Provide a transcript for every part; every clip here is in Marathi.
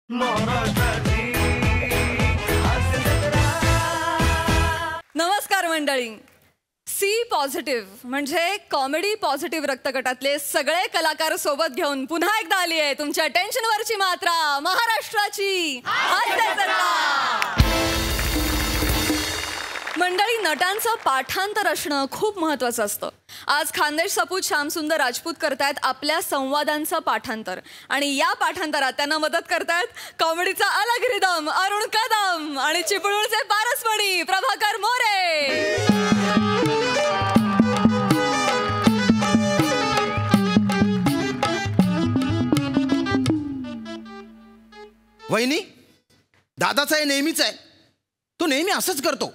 नमस्कार मंडळी. सी पॉझिटिव्ह म्हणजे कॉमेडी पॉझिटिव्ह रक्तगटातले सगळे कलाकार सोबत घेऊन पुन्हा एकदा आली आहे तुमच्या टेन्शनवरची मात्रा, महाराष्ट्राची हास्य जत्रा. मंडळी, नटांचं पाठांतर असणं खूप महत्त्वाचं असतं. आज खानदेश सपूत श्यामसुंदर राजपूत करतायत आपल्या संवादांचं पाठांतर, आणि या पाठांतरात त्यांना मदत करतायत कॉमेडीचा अलग रिदम अरुण कदम आणि चिपळूणचे पारसमणी प्रभाकर मोरे. वहिनी, दादाचा हे नेहमीच आहे. तो नेहमी असंच करतो.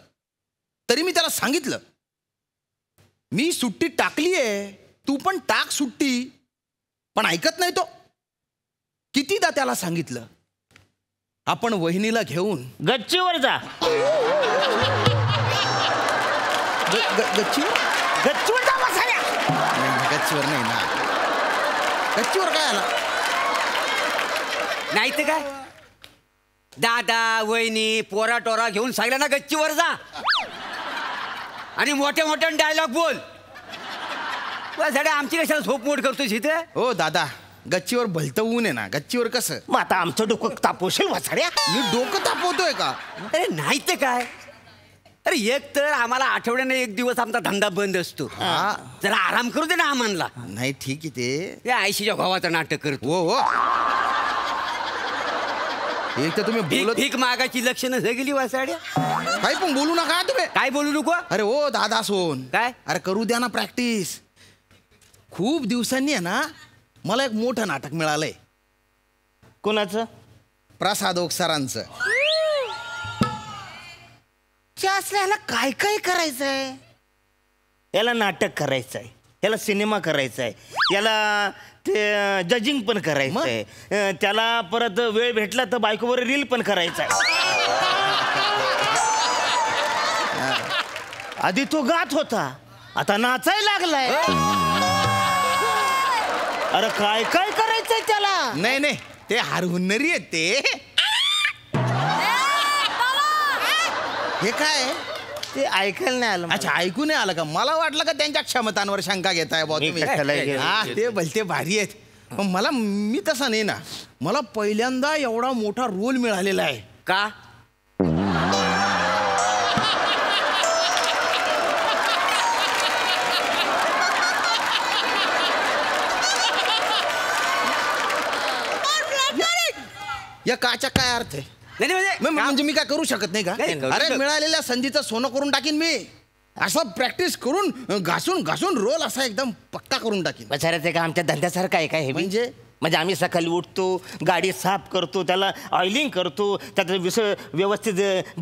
तरी मी त्याला सांगितलं, मी सुट्टी टाकली आहे, तू पण टाक सुट्टी, पण ऐकत नाही तो. कितीदा त्याला सांगितलं, आपण वहिनीला घेऊन गच्चीवर जा. गच्चीवर गच्चीवर जा बसायला. गच्चीवर नाही ना. गच्चीवर काय आला? नाही तर काय, दादा वहिनी पोरा टोरा घेऊन सगळ्यांना गच्चीवर जा आणि मोठ्या मोठ्या डायलॉग बोल. आमची कशाला झोप मोड करतोस इथे? हो दादा, गच्चीवर भलतं ऊन आहे ना. गच्चीवर कसं? मग आता आमचं डोकं तापोशील वाचाड्या. मी डोकं तापवतोय का? अरे नाही तर काय. अरे एक तर आम्हाला आठवड्याने एक दिवस आमचा धंदा बंद असतो. जरा आराम करू दे ना आम्हाला. नाही ठीक आहे ते. आयशीच्या भावाचं नाटक करतो. हो हो, एक तर तुम्ही बोलत भीक मागायची लक्षणं गेली वासाड्या. काही पण बोलू नका तुम्ही. काय बोलू नको? अरे ओ दादा सोन, काय? अरे करू द्या ना प्रॅक्टिस. खूप दिवसांनी आहे ना मला एक मोठं नाटक मिळालंय. कोणाचं? प्रसाद ओक सरांचं. याला काय काय करायचंय? याला नाटक करायचंय, याला सिनेमा करायचाय, याला ते जजिंग पण करायचंय, त्याला परत वेळ भेटला तर बायकोवर रील पण करायचाय. आधी तो गात होता, आता नाचायला लागलाय. अरे काय काय करायचंय त्याला? नाही नाही, ते हारहुन्नरी आहेत ते. हे काय? ते ऐकायला नाही आलं. अच्छा, ऐकू नाही आलं का? मला वाटलं का त्यांच्या क्षमतांवर शंका घेताय बुवा तुम्ही. हा, ते भलते भारी आहेत, पण मला मी तसा नाही ना. मला पहिल्यांदा एवढा मोठा रोल मिळालेला आहे. का? या काच्या काय अर्थ आहे? नाही म्हणजे मी काय करू शकत नाही का? अरे मिळालेल्या संधीचं सोनं करून टाकीन मी. असं प्रॅक्टिस करून घासून घासून रोल असा एकदम पक्का करून टाकीन. बचारायचं का आमच्या धंद्यासारखं आहे काय? हे म्हणजे आम्ही सकाळी उठतो, गाडी साफ करतो, त्याला ऑइलिंग करतो, त्याचं व्यवस्थित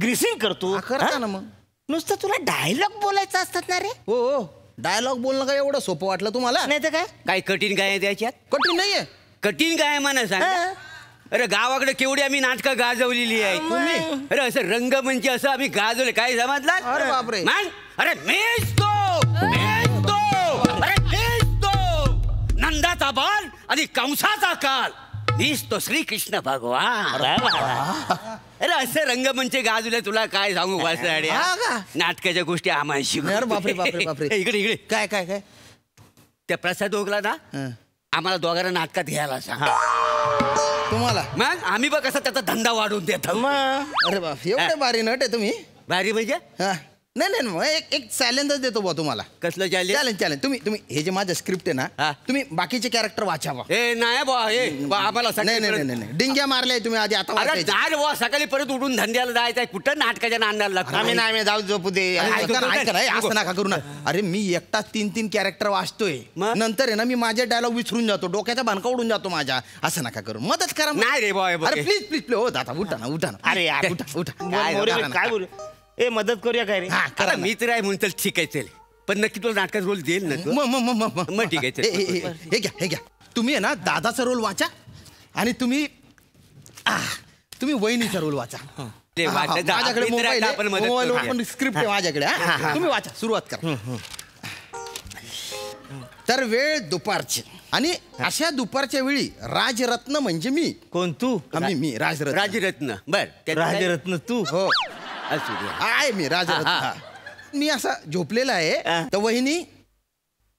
ग्रीसिंग करतो. करता ना मग. नुसतं तुला डायलॉग बोलायचं असतात ना रे? हो हो, डायलॉग बोलणं काय एवढं सोपं वाटलं तुम्हाला? नाही तर काय. काय कठीण काय आहे त्याच्यात? कठीण नाहीये. कठीण काय म्हणा सांग. अरे गावाकडे केवढी आम्ही नाटकं गाजवलेली आहे. तुम्ही अरे असं रंगमंच असं आम्ही गाजवले, काय समजला? अरे बापरे. अरे मीच तो अरे मीच तो नंदाचा बाल आणि कंसाचा काल, मीच तो श्रीकृष्ण भगवान. अरे असं रंगमंच गाजवले, तुला काय सांगू वासाड्या. नाटकाच्या गोष्टी आम्हाला शिकव. बापरे बापरे बापरे. इकडे इकडे. काय काय काय? त्या प्रसाद ओगला ना आम्हाला दोघांना नाटकात घ्यायला सांग. तुम्हाला? मग आम्ही बघ कसं त्याचा धंदा वाढवून देतो. अरे बाप, एवढे भारी नट आहे तुम्ही. भारी म्हणजे? नाही नाही मग एक चॅलेंजच देतो बा तुम्हाला. कसलं चॅलेंज? चॅलेंज तुम्ही हे जे माझं स्क्रिप्ट आहे ना, तुम्ही बाकीचे कॅरेक्टर वाचा बा. ए नाही बा, आम्हाला नाही डिंग्या मारल्या तुम्ही आधी. आता सकाळी परत उठून धंद्याला जायचंय, कुठं नाटकाच्या नांदाला लागतो. आम्ही जाऊ झोपू दे. असं नका करू ना. अरे मी एकटा 3 कॅरेक्टर वाचतोय, नंतर आहे ना मी माझे डायलॉग विसरून जातो, डोक्याचा भानका उडून जातो माझ्या. असं नका करू, मदत करा. नाही रे बॉय. अरे प्लीज प्लीज प्लीज. हो दादा उठा ना. अरे यार उठा. काय बोल? ए मदत करूया काय रे? करा. मी तर आहे म्हणून चल ठीक आहे चल, पण नक्की तुला नाटकात रोल देईल ना? मग ठीक आहे चल. हे घ्या तुम्ही आहे ना दादाचा रोल वाचा, आणि तुम्ही वहिनीचा रोल वाचा. माझ्याकडे मोबाईल स्क्रिप्ट आहे माझ्याकडे. तुम्ही वाचा, सुरुवात करा. तर वेळ दुपारची. आणि अशा दुपारच्या वेळी राजरत्न म्हणजे मी. कोण तू? मी राजरत्न. राजरत्न बर राजरत्न तू? हो असू द्या. आहे मी राजरत्न. हा, हा. हा. मी असा झोपलेला आहे तर वहिनी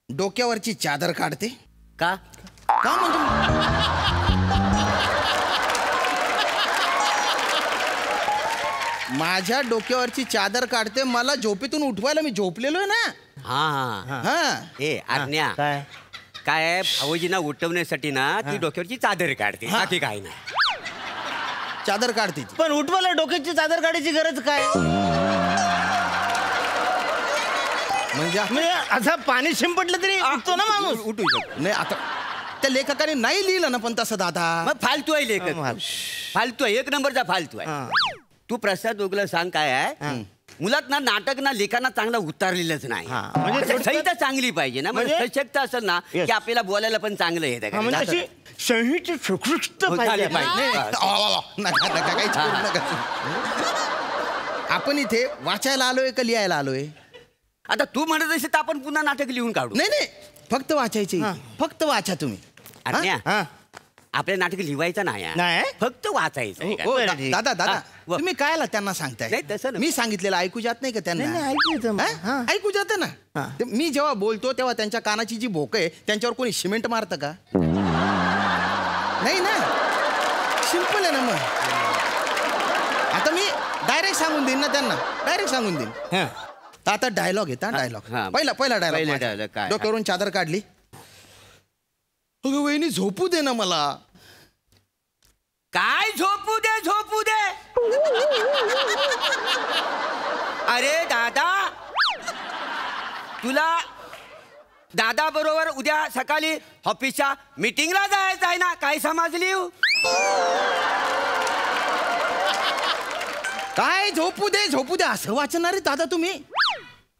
डोक्यावरची चादर काढते. का का म्हणजे माझ्या डोक्यावरची चादर काढते मला झोपेतून उठवायला. मी झोपलेलो आहे ना. हा हा ए आज्ञा काय? काय आहे, भाऊजींना उठवण्यासाठी ना ती डोक्यावरची चादर काढते हा. बाकी काय नाही. चादर काढते ती. पण उठवायला डोक्याची चादर काढायची गरज काय? म्हणजे म्हणजे असं पाणी शिंपटलं तरी उठतो ना माणूस. उठू शकतो. नाही आता त्या लेखकाने नाही लिहिलं ना पण तसं दादा. मग फालतू आहे लेखक. हा. फालतू आहे, एक नंबरचा फालतू आहे. हा. तू प्रसाद ओगला सांग काय आहे मुलात ना नाटक ना लेखांना चांगला उतारलेलंच नाही. हा, म्हणजे असं संहिता चांगली पाहिजे ना म्हणजे म्हणजे- सशक्त असेल ना Yes. की आपल्याला बोलायला पण चांगलं येतं म्हणजे का? अशी संहिता सुकृष्ट हो, पाहिजे. झाली पाहिजे. नाही, हा. वा, वा, वा. नका नका काही करू नका. आपण इथे वाचायला आलोय का लिहायला आलोय? आता तू म्हणत असेल तर आपण पुन्हा नाटक लिहून काढू. नाही नाही फक्त वाचायचे. हा. फक्त वाचा तुम्ही. आज्ञा, हा. आपल्या नाटक लिहायचं नाही नाही? आहे. फक्त वाचायचं आहे. हो, बरं, ठीक. दादा दादा हा, व- तुम्ही कायला त्यांना सांगताय? नाही, तसं नाही. मी सांगितलेलं ऐकू जात नाही का त्यांना? नाही, नाही, ऐकू येतं. हा? हा. ऐकू जातं ना. हा. ते मी जेव्हा बोलतो तेव्हा त्यांच्या कानाची जी भोक आहे त्यांच्यावर कोणी सिमेंट मारतं का? नाही ना. सिंपल आहे ना. मग आता मी डायरेक्ट सांगून देईन ना त्यांना. डायरेक्ट सांगून देईन. हा. आता डायलॉग येता डायलॉग. हा. पहिला पहिला डायलॉग dialogue काय? डोक्यावरून चादर काढली. अगं वहिनी झोपू दे ना मला. काय झोपू दे झोपू दे. अरे दादा तुला दादा बरोबर उद्या सकाळी ऑफिसच्या मीटिंगला जायचं आहे ना. काय समजली? काय झोपू दे असं वाचणार आहे दादा तुम्ही?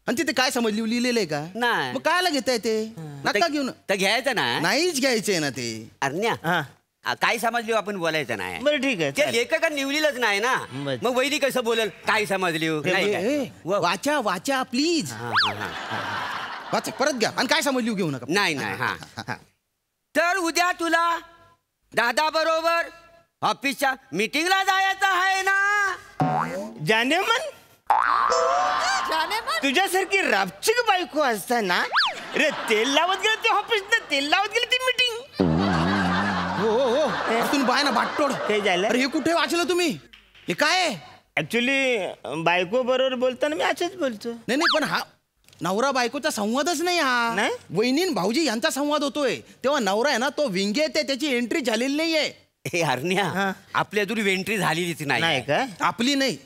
आणि तिथे काय समजली लिहिलेलं आहे का? नाही. मग कायला घेताय ते? नका घेऊन. तर घ्यायचं ना. नाहीच घ्यायचंय ना ते. अरण्या हा. काय समजली आपण बोलायचं नाही. बरं ठीक आहे. ते लेखकांनी निवलीलच नाही ना. बरं. मग वैदी कसं बोलेल काय समजली नाही काय? ए, वाचा वाचा प्लीज. हा, हा, हा. वाचा परत घ्या. आणि काय समजली घेऊ नका. नाही नाही हा तर उद्या तुला दादा बरोबर ऑफिसच्या मीटिंगला जायचं आहे ना. जाने मन तुझ्यासारखी रापचिक बायको असताना रे तेल लावत गेलं ते ऑफिस तेल लावत गेली ती मीटिंग. हो हो हो तुम्ही बाय ना बाटतोड. काय झालं? अरे हे कुठे वाचलं तुम्ही? हे काय आहे? ऍक्च्युली बायको बरोबर बोलताना मी असंच बोलतो. नाही नाही पण हा नवरा बायकोचा संवादच नाही हा. नाही? वहिनीन भाऊजी यांचा संवाद होतोय तेव्हा नवरा आहे ना तो विंगेत आहे त्याची एंट्री झालेली नाहीये. हे हरण्या हा. आपल्या दूर एंट्री झालेलीच नाही नाही का? आपली नाही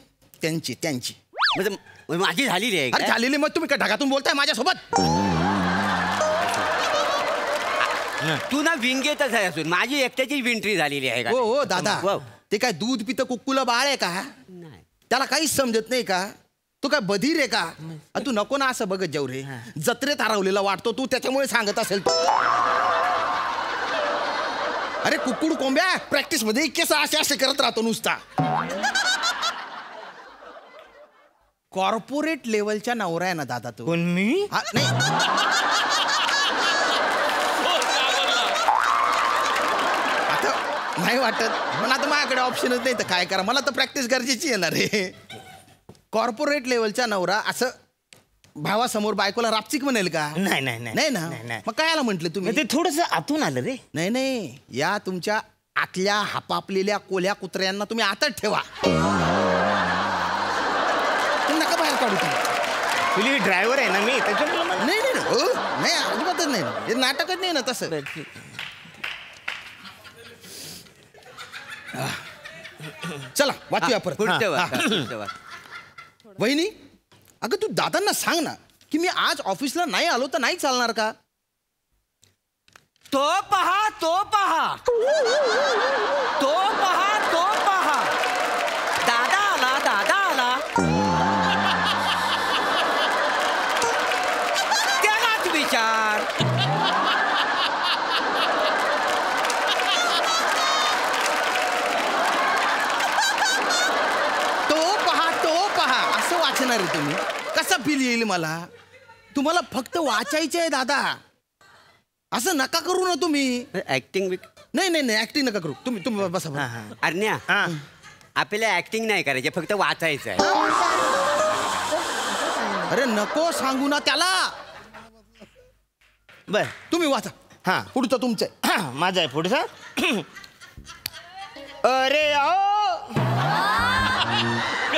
त्यांची त्यांची. म्हणजे माझी झालेली आहे अरे का? झालेली मग तुम्ही काय ढगातून बोलताय माझ्यासोबत? तू ना विंगेतच आहे असून माझी एकट्याची एंट्री झालेली आहे का? हो हो दादा हो. ते काय दूध पितं कुक्कुला बाळ आहे का? नाही. त्याला काहीच समजत नाही का? तू काय बधीर आहे का? तू नको ना असं बघत जाऊ रे. जत्रेत हरवलेला वाटतो तू त्याच्यामुळे सांगत असेल तू. अरे कुक्कुड कोंब्या प्रॅक्टिस मध्ये केस असे असे करत राहतो नुसता. कॉर्पोरेट लेवलच्या नवरा आहे ना दादा तू. कोण मी? हा, नाही आता नाही वाटत पण आता माझ्याकडे ऑप्शनच नाही तर काय करा. मला तर प्रॅक्टिस गरजेची येणार आहे. कॉर्पोरेट लेवलचा नवरा असं भावासमोर बायकोला रापचिक म्हणेल का? नाही नाही नाही ना. मग कायला म्हंटल तुम्ही? ते थोडस आतून आलं रे. नाही नाही या तुमच्या आतल्या हापापलेल्या कोल्या कुत्र्यांना तुम्ही आतच ठेवा. तुम्ही नका बाहेर काढू तुम्ही. तुझी ड्रायव्हर आहे ना मी त्याच्यामुळे मला- नाही नाही नाही. हो, नाही अजिबातच नाही. हे नाटकच नाही ना तसं. बरं, ठीक. चला वाचूया परत. पुढचं हा, वाच, हा. पुढचं वाच. वहिनी अगं तू दादांना सांग ना की मी आज ऑफिसला नाही आलो तर नाही चालणार का? तो पहा तो पहा तो पहा तो पहा दादा आला दादा आला त्यालाच विचार. तो पहा असं वाचणार आहे तुम्ही? कसा फील येईल मला? तुम्हाला फक्त वाचायचे आहे दादा. असं नका करू ना तुम्ही. ऍक्टिंग नाही नाही नाही ऍक्टिंग नका करू. तुम्ही बसा बसा. अरण्या आपल्याला ऍक्टिंग नाही करायची, फक्त वाचायचं आहे. अरे नको सांगू ना त्याला. बर तुम्ही वाचा. हा पुढचं तुमचं आहे. माझा आहे पुढचा. अरे ओ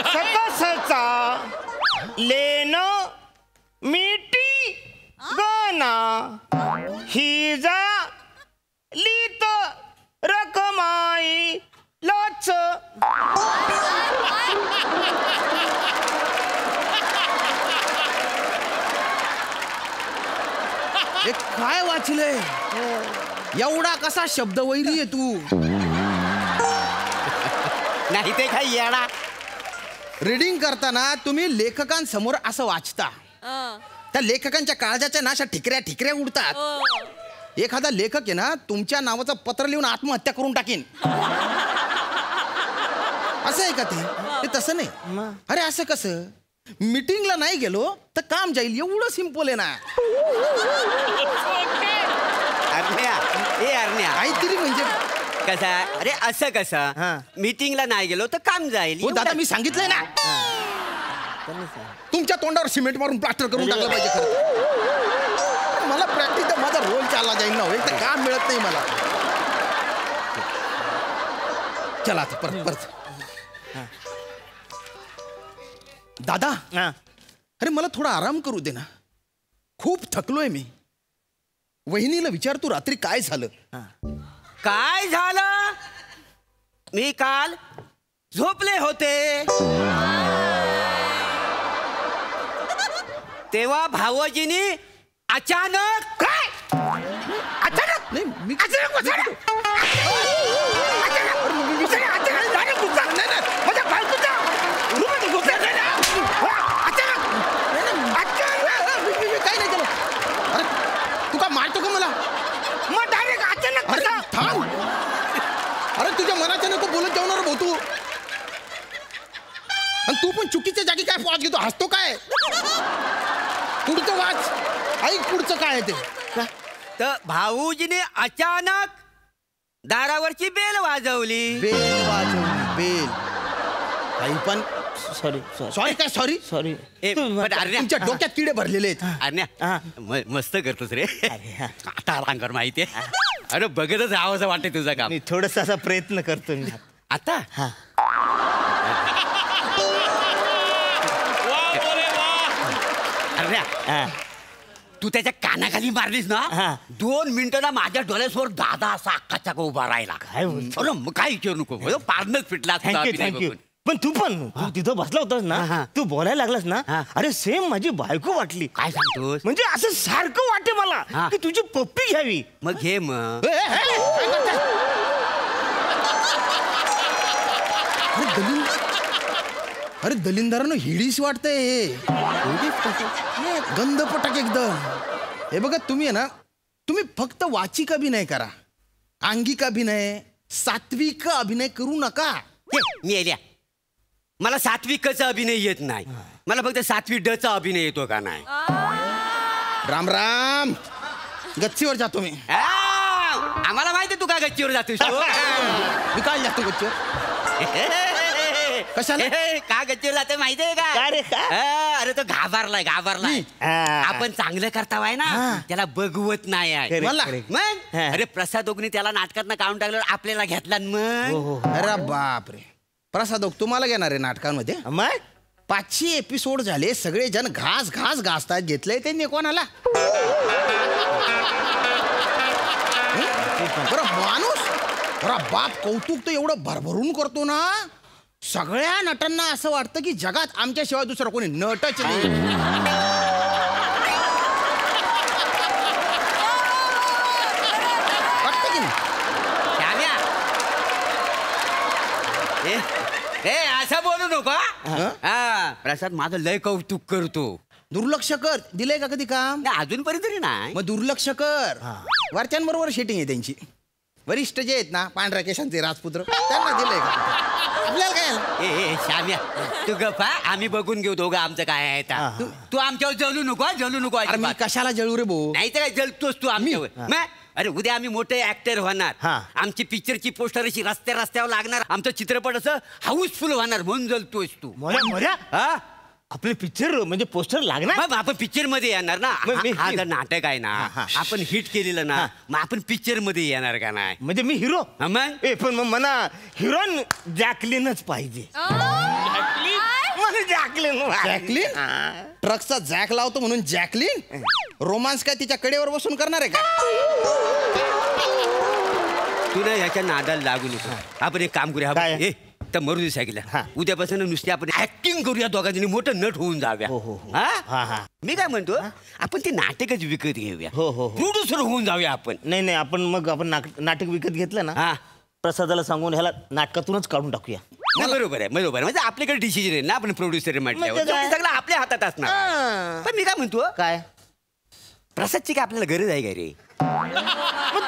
सकसचा लेनो मिटी गना ही जा लित रकमाई लोच. हे काय वाचलंय? एवढा कसा शब्दवैरी आहे तू? नाही ते काय येडा. रीडिंग करताना तुम्ही लेखकांसमोर असं वाचता. त्या लेखकांच्या काळजाच्या नाशा ठिकऱ्या ठिकऱ्या उडतात. एखादा लेखक आहे ना तुमच्या नावाचं पत्र लिहून आत्महत्या करून टाकीन. असं आहे का ते तसं नाही. अरे असं कसं? मीटिंगला नाही गेलो तर काम जाईल एवढं सिंपल आहे ना. अरण्या ए अरण्या काहीतरी म्हणजे कसा अरे असं कसं मीटिंगला नाही गेलो तर काम जाईल. हो दादा मी सांगितलंय ना तुमच्या तोंडावर सिमेंट मारून प्लास्टर करून टाकलं पाहिजे. खरं मला प्रॅक्टिस माझा रोल चालला जाईल ना. होईल तर काम मिळत नाही मला. चला आता परत परत. दादा अरे मला थोडा आराम करू दे ना. खूप थकलोय मी. वहिनीला विचार तू रात्री काय झालं. काय झालं? मी काल झोपले होते तेव्हा भावजीनी अचानक अचानक नाही मी काय नाही केलं. अरे तू का मारतो का मला? मग डायरेक्ट अचानक अरे थांब. अरे तुझ्या मनाच्या नको बोलत जाणार भाऊ तू. आणि तू पण चुकीच्या जागी काय वाच घेतो. हसतो काय? पुढचं वाच. ऐक पुढचं काय आहे ते. तर भाऊजीने अचानक दारावरची बेल वाजवली. बेल वाजवली बेल. काही पण सॉरी सॉरी काय सॉरी सॉरी. ए, पण अरण्या तुमच्या डोक्यात किडे भरलेले आहेत. अरण्या मस्त करतोस रे. आता रांगर माहितीये. अरे बघतच राहावं वाटते तुझं काम. मी थोडस असा प्रयत्न करतो मी आता अरण्या तू त्याच्या कानाखाली मारलीस ना 2 मिनिटं ना माझ्या डोळ्यासमोर दादा असा अक्काचा उभा राहिला. काय बोलतो? अरे मग काय विचारू नको पारणच फिटला असता थँक्यू अभिनय थँक्यू. बघून. पण तू तिथं बसला होतास ना तू बोलायला लागलास ना अरे सेम माझी बायको वाटली. काय सांगतोस? म्हणजे असं सारखं वाटे मला की तुझी पप्पी घ्यावी. मग घे मग. अरे दलिंदरानं हिडीस वाटतंय. गंध पटक एकदम. हे बघा तुम्ही आहे ना तुम्ही फक्त वाचिक अभिनय करा. अंगिक अभिनय सात्विक अभिनय करू नका. मी आल्या मला सात्विकचा अभिनय येत नाही. मला फक्त सात्विक ड चा अभिनय येतो का नाही. राम राम. गच्चीवर जातो मी. आम्हाला माहिती तू काय गच्चीवर जातोस. मी काय जातो गच्चीवर. कशाला? का गच्चीवर जाते माहितीये का? रे का? अरे तो घाबरलाय. आपण चांगलं करतावाय ना त्याला बघवत नाही आहे. मला मग अरे प्रसाद ओगनी त्याला नाटकात काढून टाकल्यावर आपल्याला घेतला. मग अरे बाप रे. प्रसाद ओक तुम्हाला घेणार आहे नाटकांमध्ये. मग 500 एपिसोड झाले. सगळे जण घास घास घासतात. घेतलंय त्यांनी कोणाला. बरं माणूस बरं बाप कौतुक तर एवढं भरभरून करतो ना. सगळ्या नटांना असं वाटतं की जगात आमच्याशिवाय दुसरं कोणी नटच नाही. वाटतं की नाही. असं बोलू नको. प्रसाद माझं लय कौतुक करतो. दुर्लक्ष कर. दिलंय का कधी काम? अजूनपर्यंत तरी नाही. मग दुर्लक्ष कर. वरच्यांबरोबर शेटिंग आहे त्यांची. वरिष्ठ जे आहेत ना पांढऱ्या केशांचे राजपुत्र त्यांना दिलंय का? आपल्याला काय ए श्याम्या तू गप्पा आम्ही बघून घेऊ दोघं आमचं काय आहे आता. तू आमच्यावर जळू नको अरे मी कशाला जळू रे भाऊ? नाही तर काय जळतोस तू आमच्यावर. अरे उद्या आम्ही मोठे ऍक्टर होणार. आमची पिक्चरची पोस्टर अशी रस्त्यावर लागणार. आमचं चित्रपट असं हाऊसफुल होणार म्हणून जळतोस तू. मोऱ्या आपले पिक्चर म्हणजे पोस्टर लागणार. आपण पिक्चर मध्ये येणार ना. हा जर नाटक आहे ना आपण हिट केलेलं ना मग आपण पिक्चर मध्ये येणार का नाही? म्हणजे मी हिरो. मग पण मग मला हिरोईन जॅकलीनच पाहिजे. जॅकलीन? ट्रकचा जॅक लावतो म्हणून जॅकलीन? रोमांस काय तिच्या कडेवर बसून करणार आहे का? तू ना ह्याच्या नादाला लागू नको. आपण एक काम करूया तर मरू दे सायकलला. उद्यापासून नुसते आपण ऍक्टिंग करूया दोघांनी मोठं नट होऊन जाऊया. मी काय म्हणतो आपण ते नाटकच विकत घेऊया. प्रोड्युसर होऊन जाऊया आपण. नाही आपण नाटक विकत घेतलं ना प्रसादाला सांगून ह्याला नाटकातूनच काढून टाकूया. बरोबर आहे म्हणजे आपल्याकडे डिसिजन आहे ना. आपण प्रोड्युसर म्हटल्यावर सगळं आपल्या हातात असणार. पण मी काय म्हणतो काय प्रसादची काय आपल्याला गरज आहे का रे?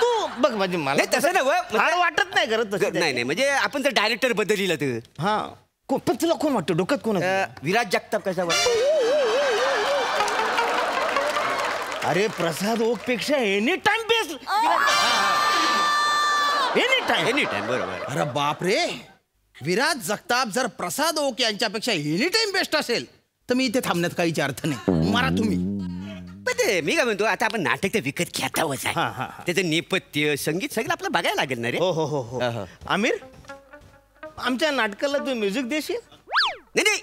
तू बघ म्हणजे मला तसं ना वाटत नाही करत. नाही म्हणजे आपण जर डायरेक्टर बदलला तर पण तुला कोण वाटतं डोक्यात कोण? विराज जगताप कसा वाटतो? अरे प्रसाद ओक पेक्षा any time best. Any time बरोबर. अरे बाप रे विराज जगताप जर प्रसाद ओक यांच्यापेक्षा एनी टाइम बेस्ट असेल तर मी इथे थांबण्यात काहीच अर्थ नाही. मारा तुम्ही. मी काय म्हणतो आता आपण नाटक तर विकत घेतावच आहे. त्याचं नेपथ्य संगीत सगळं आपलं बघायला लागेल ना रे. हो आमिर आमच्या नाटकाला तू म्युझिक देशील? नाही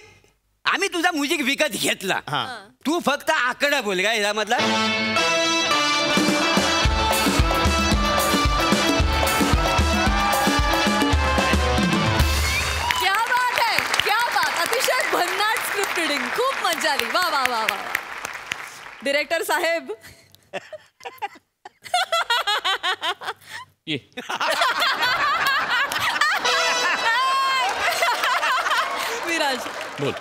आम्ही तुझा म्युझिक विकत घेतला. तू फक्त आकडा बोल का यामधला. क्या बात आहे, क्या बात. अतिशय भन्नाट स्क्रिप्ट रिडिंग. खूप मजा आली. वा वा वा वा. डिरेक्टर साहेब विराज बोल.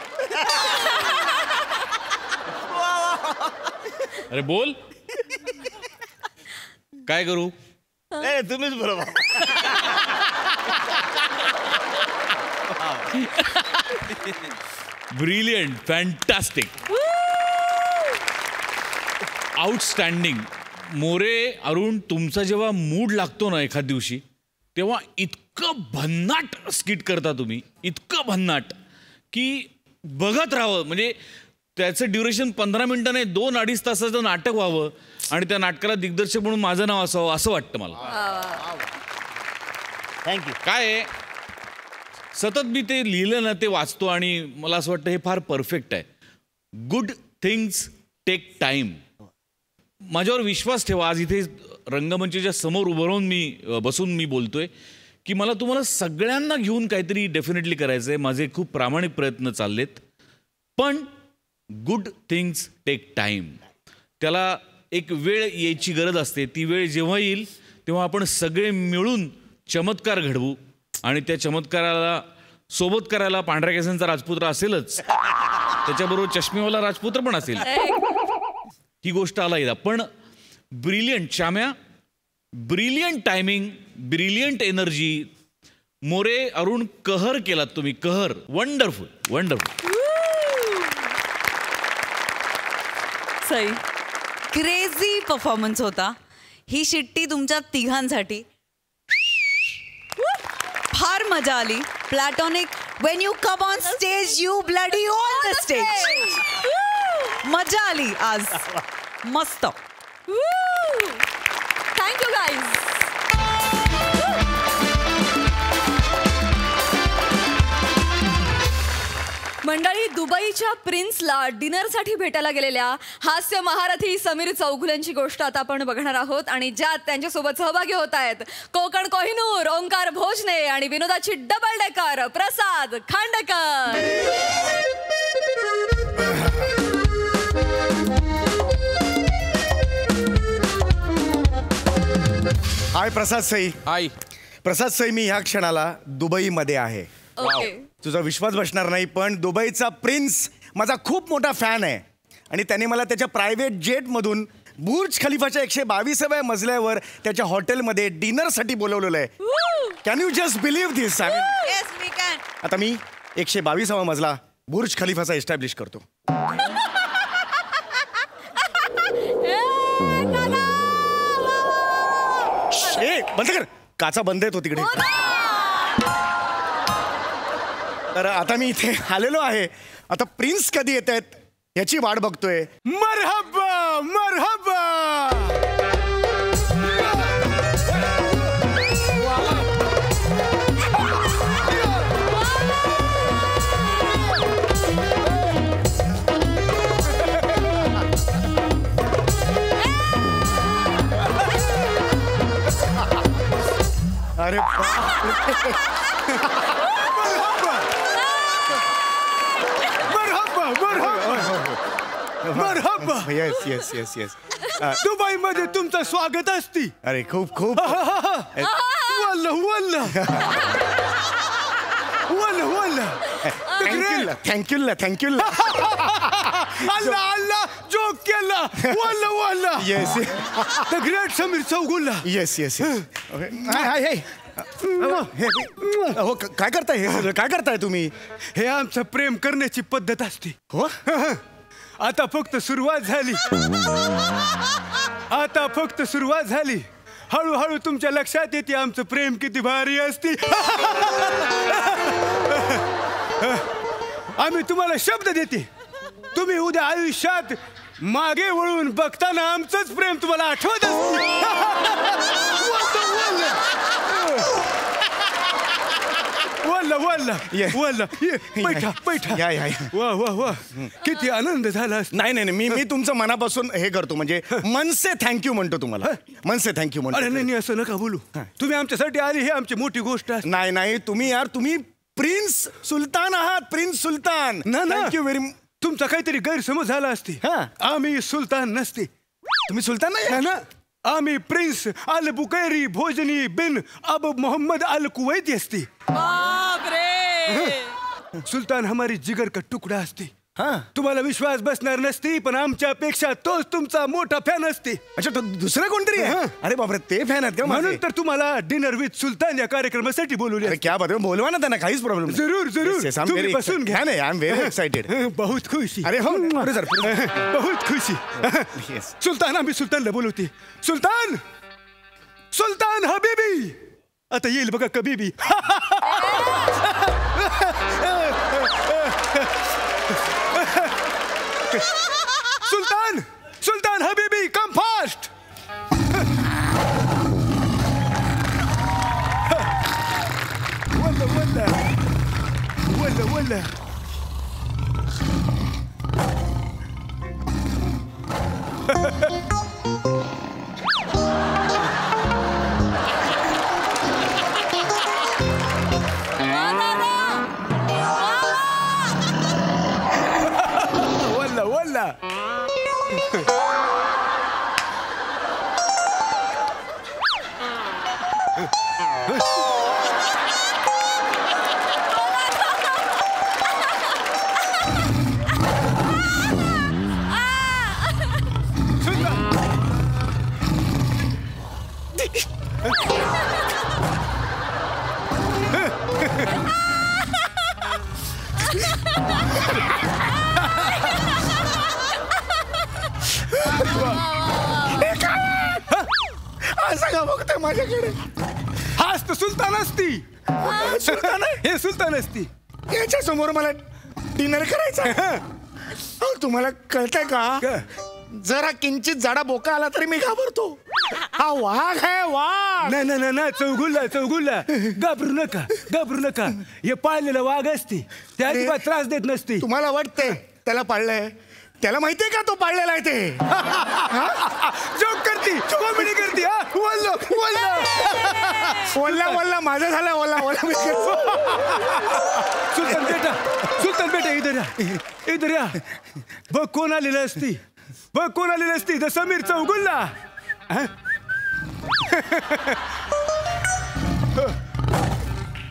अरे बोल काय करू? तुम्हीच बरोबर. Brilliant, fantastic, outstanding. More Arun तुमचा जेव्हा मूड लागतो ना एखाद दिवशी तेव्हा इतकं भन्नाट स्किट करता तुम्ही, इतकं भन्नाट की बघत राहावं. म्हणजे त्याचं ड्युरेशन 15 मिनिटं नाही 2-2.5 तासाचं नाटक व्हावं आणि त्या नाटकाला दिग्दर्शक म्हणून माझं नाव असावं असं वाटतं मला. थँक्यू. काय आहे सतत मी ते लिहिलं ना ते वाचतो आणि मला असं वाटतं हे फार परफेक्ट आहे. Good things take time. माझ्यावर विश्वास ठेवा. आज इथे रंगमंचाच्या समोर उभं राहून बसून मी बोलतोय की मला तुम्हाला सगळ्यांना घेऊन काहीतरी डेफिनेटली करायचं आहे. माझे खूप प्रामाणिक प्रयत्न चाललेत. पण गुड थिंग्स टेक टाईम. त्याला एक वेळ यायची गरज असते. ती वेळ जेव्हा येईल तेव्हा आपण सगळे मिळून चमत्कार घडवू आणि त्या चमत्काराला सोबत करायला पांढऱ्या केसांचा राजपुत्र असेलच, त्याच्याबरोबर चष्मेवाला राजपुत्र पण असेल. ही गोष्ट आला. पण ब्रिलियंट श्याम्या, brilliant timing, brilliant energy. More Arun कहर केलात तुम्ही, कहर. Wonderful wonderful. Sai crazy performance होता. ही शिट्टी तुमच्या तिघांसाठी. फार मजा आली. Platonic when you come on stage you bloody on the stage. मजा आली आज. मस्त. Thank you guys. मंडळी, दुबईच्या प्रिन्सला डिनरसाठी भेटायला गेलेल्या हास्य महारथी समीर चौगुल्यांची गोष्ट आता आपण बघणार आहोत आणि ज्यात त्यांच्यासोबत सहभागी होत आहेत कोकण कोहिनूर, ओंकार भोजने आणि विनोदाची डबल डेकर प्रसाद खांडेकर. हाय प्रसाद सई. हाय प्रसाद सई, मी ह्या क्षणाला दुबईमध्ये आहे. ओके. तुझा विश्वास बसणार नाही पण दुबईचा प्रिन्स माझा खूप मोठा फॅन आहे आणि त्याने मला त्याच्या प्रायव्हेट जेटमधून बुर्ज खलिफाच्या 122व्या मजल्यावर त्याच्या हॉटेलमध्ये डिनरसाठी बोलवलेलं आहे. Can you just believe this? Yes, we can. आता मी 122वा मजला बुर्ज खलिफाचा एस्टॅब्लिश करतो. बंद कर, काचा बंद येतो तिकडे. तर आता मी इथे आलेलो आहे. आता प्रिन्स कधी येत आहेत याची वाट बघतोय. मरहबा मरहबा. अरे yes yes yes yes. Dubai मध्ये तुमचं स्वागत असती. अरे खूप खूप थँक्यू थँक्यू. अल्ला अल्ला जोक केला. वल्ला वल्ला. Yes the great Sameer Chougule. Yes yes. हो काय करताय हे सगळं? काय करताय तुम्ही? हे आमचं प्रेम करण्याची पद्धत असते. हो आता फक्त सुरुवात झाली. आता फक्त सुरुवात झाली. हळूहळू तुमच्या लक्षात येते आमचं प्रेम किती भारी असते. आम्ही तुम्हाला शब्द देते, तुम्ही उद्या आयुष्यात मागे वळून बघताना आमचंच प्रेम तुम्हाला आठवत असते. वल्ला वल्ला वल्ला. बैठा बैठा. वा वा वा. किती आनंद झाला. नाही नाही मी तुमचं मनापासून हे करतो, म्हणजे मन से थँक्यू म्हणतो तुम्हाला. मन से थँक्यू म्हणतो. अरे नाही असं नका बोलू. तुम्ही आमच्यासाठी आले हे आमची मोठी गोष्ट आहे. नाही नाही तुम्ही यार तुम्ही प्रिन्स सुलतान आहात. प्रिन्स सुलतान. Thank you very much. तुमचा काहीतरी गैरसमज झाला असते. आम्ही सुलतान नसते. तुम्ही सुलतान नाही ना. आम्ही प्रिन्स अल बुकैरी भोजनी बिन अब मोहम्मद अल कुवैती असते. सुलतान हमारी जिगर का टुकड़ा असते. तुम्हाला विश्वास बसणार नसती, पण आमच्यापेक्षा तोच तुमचा मोठा फॅन असते. अच्छा तो दुसरा कोणतरी आहे? अरे बापरे ते फॅन आहेत का? म्हणून तर तुम्हाला डिनर विथ सुलतान या कार्यक्रमासाठी बोलवले. क्या बात आहे. बोलवा ना त्यांना, काहीच प्रॉब्लेम. जरूर जरूर. तुम्ही बसून घ्या. नाही आय एम व्हेरी एक्साइटेड. बहुत खुशी. अरे हो सर बहुत खुशी. सुलतान आम्ही सुलतानला बोलवते. सुलतान सुलतान हबीबी. आता येईल बघा कबीबी. सुलतान सुलतान हबीबी कम फास्ट. वल्ला वल्ला वल्ला वल्ला. वल्ला. सगळं बघतोय माझ्याकडे. हाच तर सुलतान असती. सुलतान हे सुलतान असती. याच्या समोर मला डिनर करायचा. तुम्हाला कळतंय का? जरा किंचित जाडा बोका आला तरी मी घाबरतो. हा वाघ आहे वाघ. नाही नाही नाही चौगुल्ला चौगुल्ला. घाबरू नका घाबरू नका. हे पाळलेला वाघ असते, त्या अजिबात त्रास देत नसते. तुम्हाला वाटतंय त्याला पाळलंय? त्याला माहितीये का तो पाळलेला आहे ते? जोक करती कॉमेडी करती. वल्ला वल्ला वल्ला वल्ला माझा झाला. वल्ला वल्ला. सुलतान बेटा इधर या इधर या. बघ कोण आलेलं असती. बघ कोण आलेलं असती. द समीर चौगुल्ला.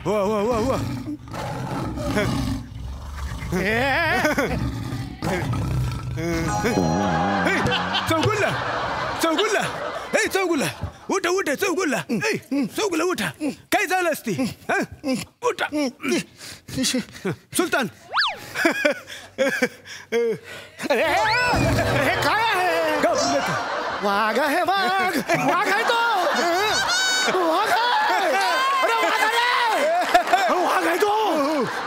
वा वा वा वा. चौगुल्ला ए चौगुला उठा उठा चौगुला चौगुला उठा काय झालं असती उठा सुलतान हे काय आहे वाघ आहे वाघ वाघ आहे तो वाघ आहे अरे वाघ आहे वाघ आहे तो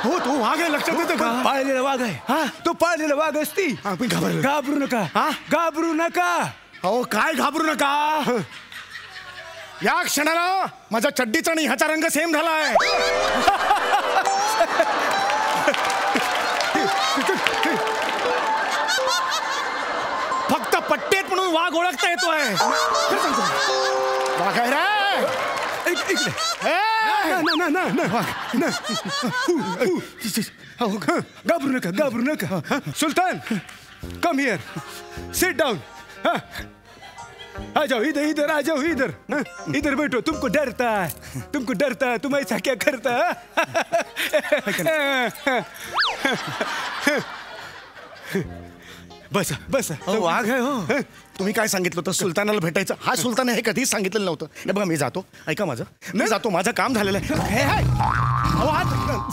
हो तो वाघ आहे लक्षात येतं का पाळलेला वाघ आहे हा तो पाळलेला वाघ असती आपण घाबरलो घाबरू नका हा घाबरू नका अहो काय घाबरू नका या क्षणाला माझा चड्डीचा आणि ह्याचा रंग सेम झालाय फक्त पट्टेत म्हणून वाघ ओळखता येतोय वाघ आहे रे घाबरू नका घाबरू नका सुल्तान कम हियर सिट डाउन आ जाओ इधर इधर आ जाओ इधर इधर बैठो तुमको डरता है तुम ऐसा क्या करता बस बस वाघ आहे हो तुम्ही काय सांगितलं होतं सुलतानाला भेटायचं हा सुलतान हे कधीच सांगितलेलं नव्हतं हे बघा मी जातो ऐका माझं मी जातो माझं काम झालेलं आहे अहो आज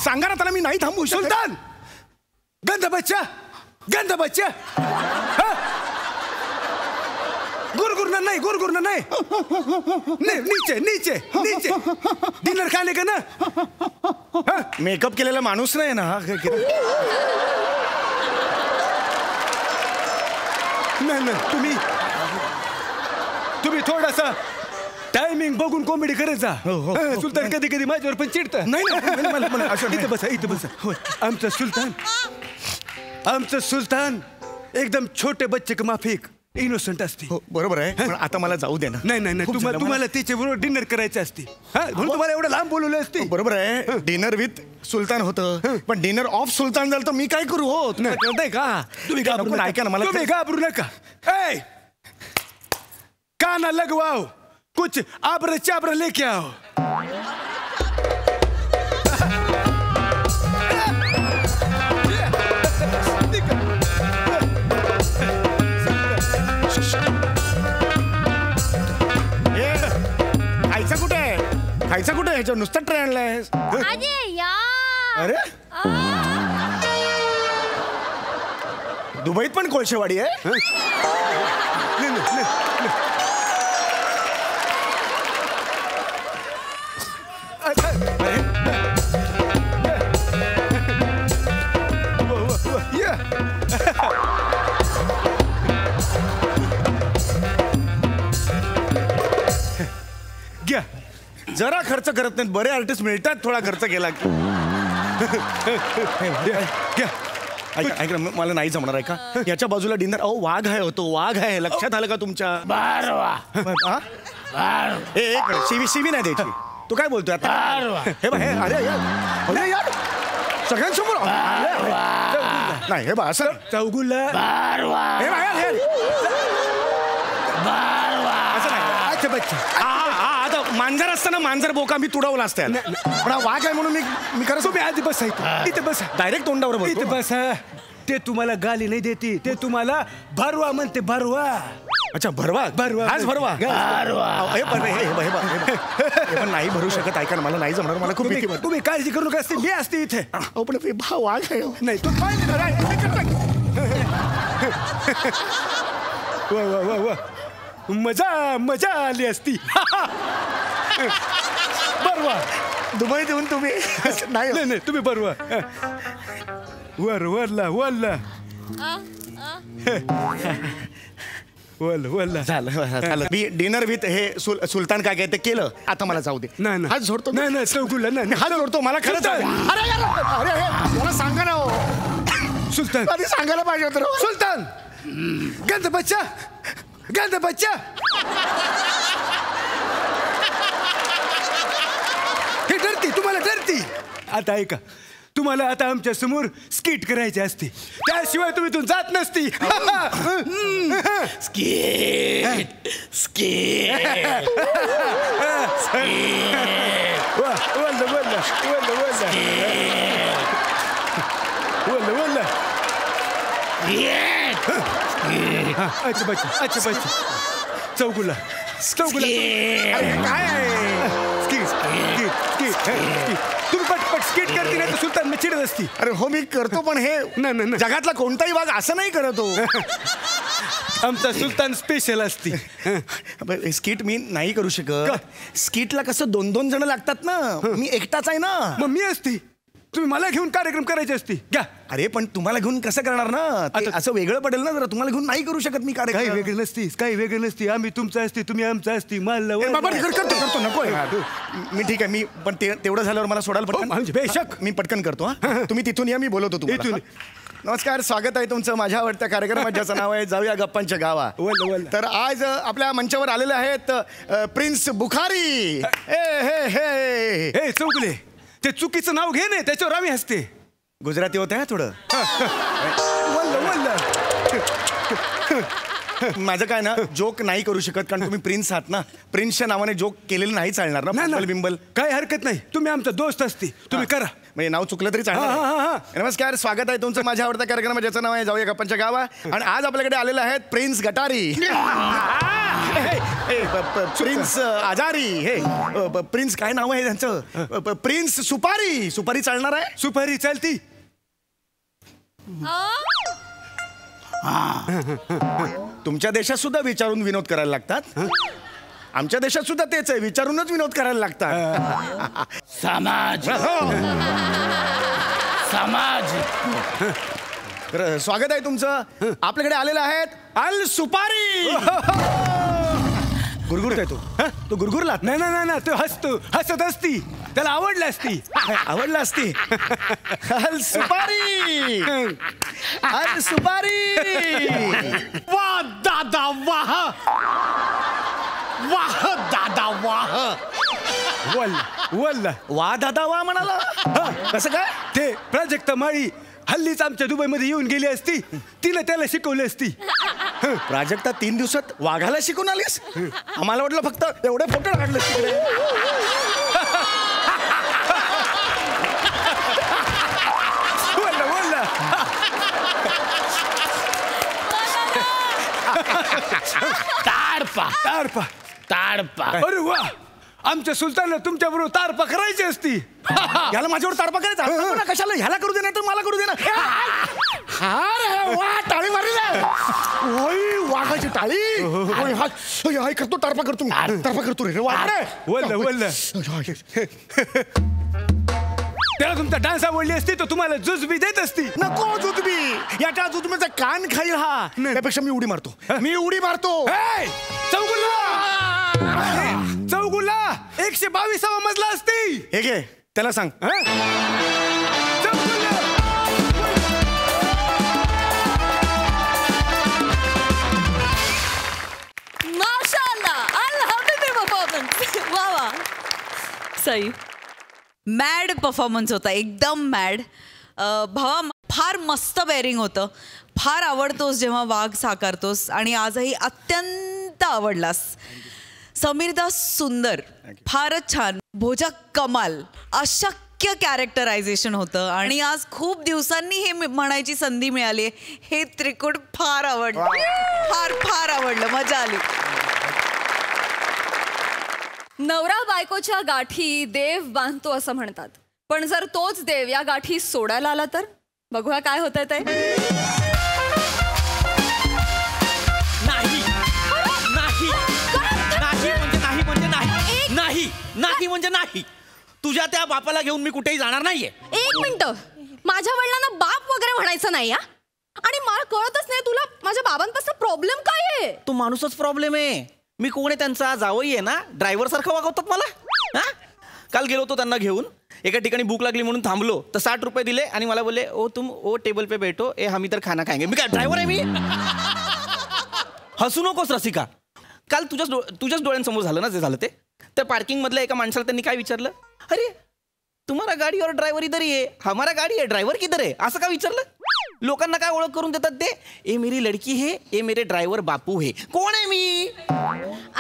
सांगा ना त्याला मी नाही थांबू सुलतान गंदा बच्चा गुरगुरना नहीं नीचे नीचे नीचे डिनर खाने का ना मेकअप केलेला माणूस नाही ना नाही तुम्ही थोडासा टायमिंग बघून कॉमेडी करत जा सुलतान कधी कधी माझ्यावर पण चिडत नाही इथं बसा आमचं सुलतान एकदम छोटे बच्चे का माफिक इनोसेंट असते हो बरोबर आहे पण आता मला जाऊ दे ना नाही तुम्हाला त्याच्याबरोबर डिनर करायचं असते म्हणून तुम्हाला एवढं लांब बोलवलं असते बरोबर आहे डिनर विथ सुलतान होतं पण डिनर ऑफ सुलतान झालं तर मी काय करू हो नाही का तुम्ही घाबरू ऐका ना मला तुम्ही घाबरू नका ए काना लगवाओ कुछ आबरा चाबरा लेके आओ खायचा कुठे ह्याच्यावर नुसतं ट्रे आणलाय अरे दुबईत पण कोळशेवाडी आहे घ्या जरा खर्च करत नाहीत बरे आर्टिस्ट मिळतात थोडा खर्च केला की ऐका मला नाही जमणार ऐका याच्या बाजूला डिनर अहो वाघ आहे होतो वाघ आहे लक्षात आलं का तुमच्या एक शिवी नाही द्यायची तू काय बोलतोय आता हे बघ अरे यार सगळ्यांसमोर नाही हे बघ असं चौगुला हे आता मांजर असताना मांजर बोका मी तुडवला असत्या पण हा वाघ आहे म्हणून मी खरं तुम्ही आधी बसायचं इथे बसा डायरेक्ट तोंडावर इथे बसा ते तुम्हाला गाली नाही देते ते तुम्हाला भरवा म्हणते भरवा अच्छा भरवा आज भरवा हे पण नाही भरू शकत ऐका मला नाही जमणार मला खूप भीती वाटते तुम्ही काळजी करू नका असते मी असते इथे पण वाघ आहे नाही तू वा मजा आली असती बरवा दुबई देऊन तुम्ही नाही तुम्ही बरवा वरला झालं मी डिनर विथ हे सुलतान काय काय ते केलं आता मला जाऊ दे नाही हात जोडतो नाही चौगुला नाही हात जोडतो मला खरंच अरे मला सांगा ना हो सुलतान आधी सांगायला पाहिजे होतं सुलतान गंद बच्चा हे डरती तुम्हाला डरती आता ऐका तुम्हाला आता आमच्या समोर स्किट करायची असते त्याशिवाय तुम्ही इथून जात नसती अच्छा बच्चा चौगुला चौगुला अरे काय आहे स्किट स्किट स्किट तुम्ही पटपट स्किट करते नाही तर सुलतान मी चिडत असती. अरे हो मी करतो पण हे नाही. जगातला कोणताही वाघ असं नाही करत हो. आमचा सुलतान स्पेशल असती. स्किट मी नाही करू शकत. स्किटला कसं 2-2 जण लागतात ना. मी एकटाच आहे ना. मग मी असती तुम्ही मला घेऊन कार्यक्रम करायचे असती घ्या. अरे पण तुम्हाला घेऊन कसं करणार ना. ते असं वेगळं पडेल ना जरा. तुम्हाला घेऊन नाही करू शकत मी काही कार्यक्रम. वेगळं नसतीस काही वेगळं नसती. आम्ही तुमचं असती तुम्ही आमचं असती. बाबा करतो नको मी ठीक आहे. मी पण तेवढं झाल्यावर मला सोडाल पटकन. बेशक मी पटकन करतो. तुम्ही तिथून या मी बोलवतो तुम्हाला. नमस्कार स्वागत आहे तुमचं माझ्या आवडत्या कार्यक्रमात ज्याचं नाव आहे जाऊया गप्पांच्या गावा. तर आज आपल्या मंचावर आलेले आहेत प्रिन्स बुखारी. हे चौगले ते चुकीचं नाव घे नाही त्याच्यावर आम्ही हसते. गुजराती होते ना थोडं. माझं काय ना जोक नाही करू शकत कारण तुम्ही प्रिन्स आहात ना. प्रिन्सच्या नावाने जोक केलेलं नाही चालणार ना. बिंबल काही हरकत नाही. तुम्ही आमचा दोस्त असती तुम्ही करा. म्हणजे नाव चुकलं तरी चालणार. नमस्कार स्वागत आहे तुमचं माझ्या आवडत्या कार्यक्रमात ज्याचं नाव आहे जाऊया गप्पांच्या गावा. आणि आज आपल्याकडे आलेले आहेत प्रिन्स गटारी. प्रिन्स आजारी. हे प्रिन्स काय नाव आहे त्यांचं. प्रिन्स सुपारी. सुपारी चालणार आहे. सुपारी चालती. तुमच्या देशात सुद्धा विचारून विनोद करायला लागतात. आमच्या देशात सुद्धा तेच आहे विचारूनच विनोद करायला लागतात. समाज समाज. तर स्वागत आहे तुमचं. आपल्याकडे आलेले आहेत अल सुपारी. गुरगुरतोय तू गुरगुरला. नाही तो हसत असती. त्याला आवडलं असती. आवडलं असती. अल सुपारी. अल सुपारी. वाह दादा वाह वाह दादा वाह. वल्ला वा दादा वा म्हणाला. कसं काय. ते प्राजक्ता माळी हल्लीच आमच्या दुबईमध्ये येऊन गेली असती. तिला त्याला शिकवली असती. प्राजक्ता 3 दिवसात वाघाला शिकून आलीस. आम्हाला वाटलं फक्त एवढे फोटो काढले तिकडे. वल्ला ताडपा तारपा ताडपा. अरे वा आमच्या सुलतानला तुमच्या बरोबर तारपा करायची असती. याला माझ्यावर तारपा करायचा कशाला. ह्याला करू दे ना तर मला करू दे ना. वा टाळी मारली. वाघाची टाळी. करतो तारपा करतो. तारपा करतो रे. वल्ला त्याला तुमचा डान्स आवडली असती तर तुम्हाला जुजबी देत असती. नको जुजबी. याच्या जुजबीचा कान खाईल हा. त्यापेक्षा मी उडी मारतो. चौगुला 122वा मजला असती. हे घे त्याला सांग. माशाअल्लाह अल्हम्दुलिल्लाह परफॉर्मन्स. वा वा सई मॅड परफॉर्मन्स होता. एकदम मॅड. भावा फार मस्त बेअरिंग होतं. फार आवडतोस जेव्हा वाघ साकारतोस आणि आजही अत्यंत आवडलास. समीरदास सुंदर. फारच छान. भोजा कमाल. अशक्य कॅरेक्टरायझेशन होतं आणि आज खूप दिवसांनी हे म्हणायची संधी मिळाली. हे त्रिकुट फार आवडलं. फार आवडलं. मजा आली. नवरा बायकोच्या गाठी देव बांधतो असं म्हणतात. पण जर तोच देव या गाठी सोडायला आला तर बघूया काय होतंय ते. नाही नाही नाही म्हणजे नाही. तुझ्या त्या बापाला घेऊन मी कुठेही जाणार नाहीये. एक मिनिट. माझ्या वडिलांना बाप वगैरे म्हणायचं नाही. आणि मला कळतच नाही तुला माझ्या बाबांपासून प्रॉब्लेम काय आहे. तो माणूसच प्रॉब्लेम आहे. मी कोण आहे त्यांचा जावई आहे ना. ड्रायव्हर सारखं वागवतात मला. काल गेलो होतो त्यांना घेऊन. एका ठिकाणी भूक लागली म्हणून थांबलो तर 60 रुपये दिले आणि मला बोलले ओ तुम ओ टेबल पे बैठो ए हम इधर खाना खाएंगे. मी काय ड्रायव्हर आहे मी. हसू नकोस रसिका. काल तुझ्याच डोळ्यांसमोर झालं ना जे झालं ते. त्या पार्किंग मधल्या एका माणसाला त्यांनी काय विचारलं. अरे तुम्हारा गाडी और ड्रायव्हर इधर ही है हमारा गाडी है ड्रायव्हर किधर है असं का विचारलं. लोकांना काय ओळख करून देतात ते. ए मेरी लडकी है ए मेरे ड्रायव्हर बापू है. कोण आहे मी.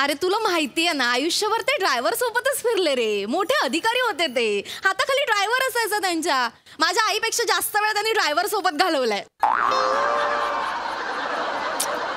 अरे तुला माहितीये ना आयुष्यभर ते ड्रायव्हर सोबतच फिरले रे. मोठे अधिकारी होते ते. हाताखाली ड्रायव्हर असायचा त्यांच्या. माझ्या आईपेक्षा जास्त वेळ त्यांनी ड्रायव्हर सोबत घालवलाय.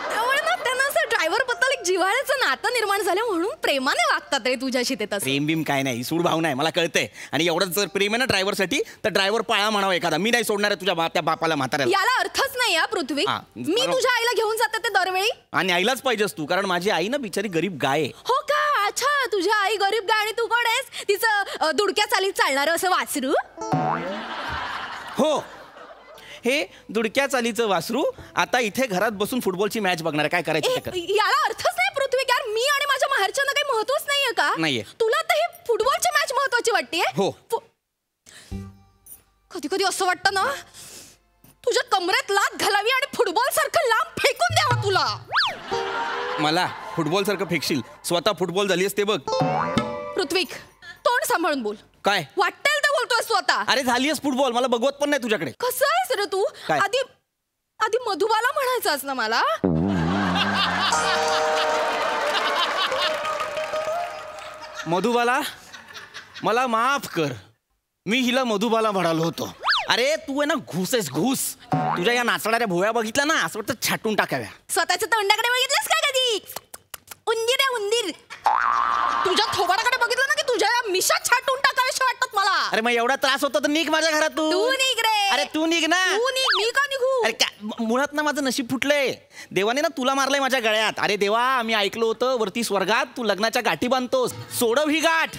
त्यामुळे ना त्यांना असं ड्रायव्हर ड्रायव्हर बद्दल एक जिव्हाळ्याचं नातं निर्माण झालं म्हणून प्रेमाने वागतात रे तुझ्याशी ते तसं. प्रेम बिम काय नाही, सूड भावना आहे, मला कळतंय. आणि एवढंच जर प्रेम आहे ना ड्रायव्हरसाठी तर ड्रायव्हर पाळा म्हणावा एखादा. मी नाही सोडणार आहे तुझ्या त्या बापाला म्हाताऱ्याला. याला अर्थच नाही या पृथ्वी. हा, मी तुझ्या आईला घेऊन जाते ते दरवेळी. आणि आईलाच पाहिजेस तू, कारण माझी आई ना बिचारी गरीब गाय आहे. हो का? अच्छा, तुझ्या आई गरीब गाय आणि तू कोण आहेस? तिचं दुडक्या चालीत चालणार असं वासरू. हो, हे दुडक्या चालीचं वासरू आता इथे घरात बसून फुटबॉलची मॅच बघणार आहे. काय करायचं ते कर. याला अर्थच नाही पृथ्वी. यार मी आणि माझ्या माहेरच्यांना काही महत्वच नाहीये का? नाहीये. तुला तर ही फुटबॉलची मॅच महत्वाची वाटते? हो. कधी कधी असं वाटतं ना तुझ्या कमरेत लात घालावी आणि फुटबॉल सारखं लांब फेकून द्यावं तुला. मला फुटबॉल सारखं फेकशील, स्वतः फुटबॉल झाली असते बघ. पृथ्वीक, तोंड सांभाळून बोल. काय वाटेल ते बोलतोयस तू आता. अरे झालीस फुटबॉल, मला बघवत पण नाही तुझ्याकडे. कसं आहेस रे तू? काय? आधी मधुबाला म्हणायचंस ना मला. मधुबाला, मला माफ कर, मी हिला मधुबाला म्हणालो होतो. अरे तू आहे ना घुस आहेस, घुस. तुझ्या या नाचणाऱ्या भोया बघितल्या ना असं वाटतं छाटून टाकाव्या. स्वतःच्या तोंडाकडे बघितलंस का कधी? उंदीर आहे उंदीर. तुझ्या थोबाडाकडे बघितलं ना की तुझ्या या मिशा छाटून टाकाव्याशा वाटतात मला. अरे मग एवढा त्रास होता तर निघ माझ्या घरातून. तू निघ रे. अरे तू निघ ना. तू निघ. मी का निघू? अरे मुळात ना माझं नशीब फुटलंय. देवाने ना तुला मारलंय माझ्या गळ्यात. अरे देवा, आम्ही ऐकलं होतं वरती स्वर्गात तू लग्नाच्या गाठी बांधतोस. सोडव ही गाठ,